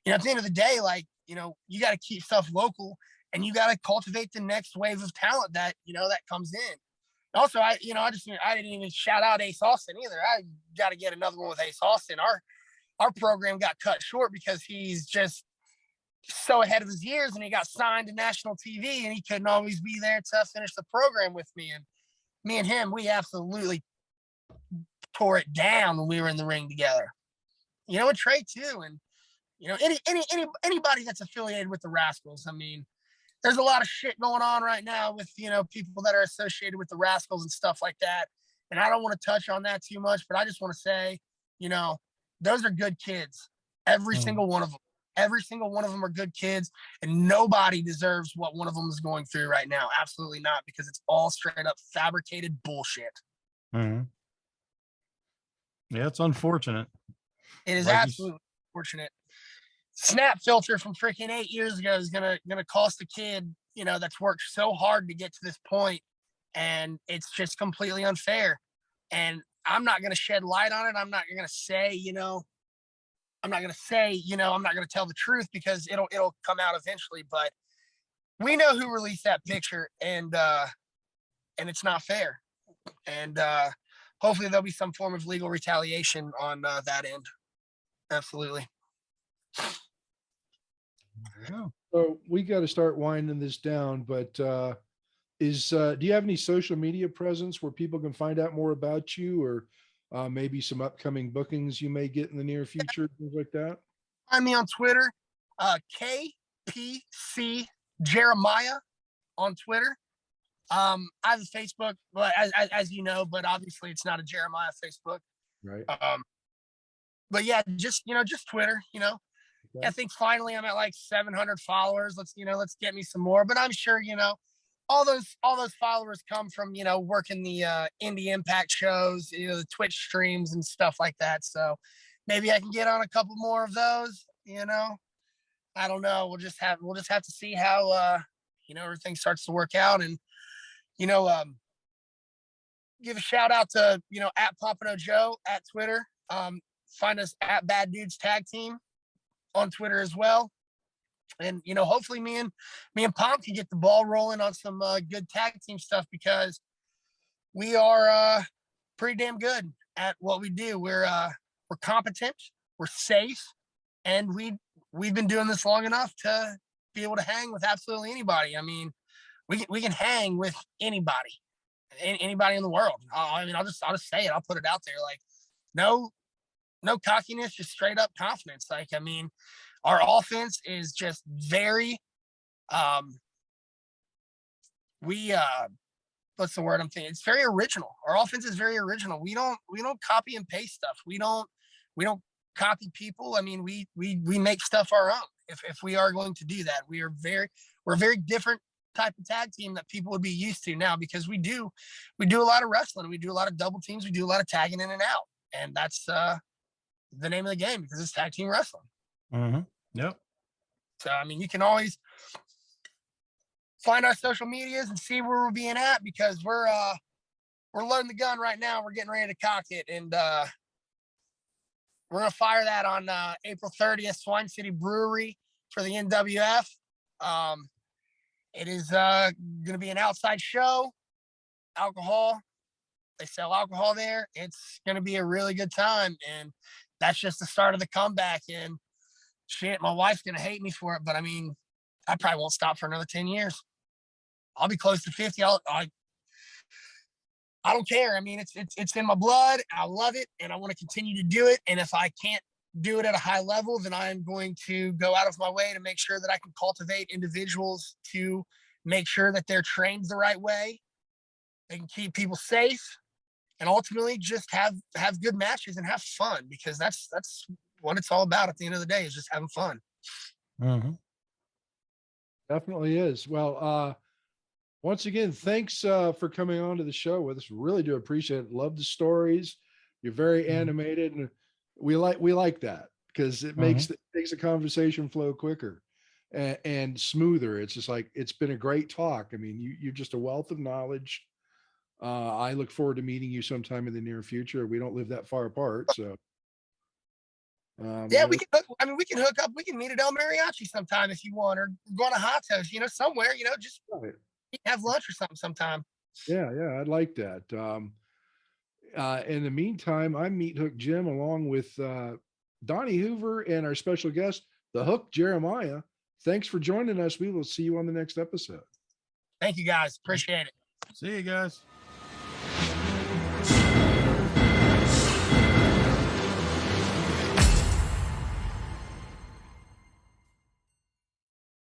at the end of the day, like, you got to keep stuff local and you got to cultivate the next wave of talent that, that comes in. Also, I didn't even shout out Ace Austin either. I got to get another one with Ace Austin. Our program got cut short because he's just so ahead of his years, and he got signed to national TV, and he couldn't always be there to finish the program with me. And me and him, we absolutely tore it down when we were in the ring together. And Trey too, and anybody that's affiliated with the Rascals. I mean, there's a lot of shit going on right now with, people that are associated with the Rascals and stuff like that. And I don't want to touch on that too much, but I just want to say, those are good kids. Every single one of them. Every single one of them are good kids, and nobody deserves what one of them is going through right now. Absolutely not, because it's all straight up fabricated bullshit.
Yeah, it's unfortunate.
It is absolutely unfortunate. Snap filter from freaking 8 years ago is gonna cost a kid, that's worked so hard to get to this point, and it's just completely unfair. And I'm not gonna shed light on it. I'm not gonna say, I'm not gonna tell the truth, because it'll come out eventually. But we know who released that picture, and it's not fair. And hopefully there'll be some form of legal retaliation on that end. Absolutely.
So we got to start winding this down, but do you have any social media presence where people can find out more about you, or maybe some upcoming bookings you may get in the near future, things like that?
Find me on Twitter, KPC Jeremiah on Twitter. I have a Facebook, but as you know, but obviously it's not a Jeremiah Facebook.
Right.
But yeah, just Twitter.
Okay.
I think finally I'm at like 700 followers. Let's get me some more. But I'm sure, all those followers come from, working the indie impact shows, the Twitch streams and stuff like that. So maybe I can get on a couple more of those. I don't know. We'll just have to see how everything starts to work out. And give a shout out to at Pompano Joe at Twitter. Find us at Bad Dudes Tag Team on Twitter as well. And hopefully me and Pomp can get the ball rolling on some good tag team stuff, because we are pretty damn good at what we do. We're competent, we're safe, and we've been doing this long enough to be able to hang with absolutely anybody. I mean, we can hang with anybody in the world. I'll just say it. I'll put it out there. Like, no cockiness, just straight up confidence. Like, I mean, our offense is just very, what's the word I'm thinking? It's very original. Our offense is very original. We don't copy and paste stuff. We don't copy people. I mean, we make stuff our own. If we are going to do that, we're a very different type of tag team that people would be used to now, because we do a lot of wrestling. We do a lot of double teams. We do a lot of tagging in and out. And that's, the name of the game, because it's tag team wrestling.
Yep.
So, I mean, you can always find our social medias and see where we're being at, because we're loading the gun right now. We're getting ready to cock it, and we're gonna fire that on April 30th, Swine City Brewery for the NWF. It is gonna be an outside show. Alcohol. They sell alcohol there. It's gonna be a really good time, and that's just the start of the comeback. And shit, my wife's gonna hate me for it, but I mean, I probably won't stop for another 10 years. I'll be close to 50. I don't care. I mean, it's in my blood. I love it, and I want to continue to do it. And if I can't do it at a high level, then I'm going to go out of my way to make sure that I can cultivate individuals to make sure that they're trained the right way. They can keep people safe, and ultimately just have good matches and have fun, because that's what it's all about at the end of the day, is just having fun.
Definitely is. Well, once again, thanks for coming on to the show with us. Really do appreciate it. Love the stories. You're very animated, and we like that, because it makes the conversation flow quicker and smoother. It's just like, it's been a great talk. I mean, you're just a wealth of knowledge. I look forward to meeting you sometime in the near future. We don't live that far apart, so.
Yeah,
you
we
know,
can. We can hook up. We can meet at El Mariachi sometime if you want, or go on a hot toast. Somewhere. Just
right.
have lunch or something sometime.
Yeah, I'd like that. In the meantime, I'm Meathook Jim along with Donnie Hoover and our special guest, the Hook Jeremiah. Thanks for joining us. We will see you on the next episode.
Thank you guys. Appreciate it.
See you guys.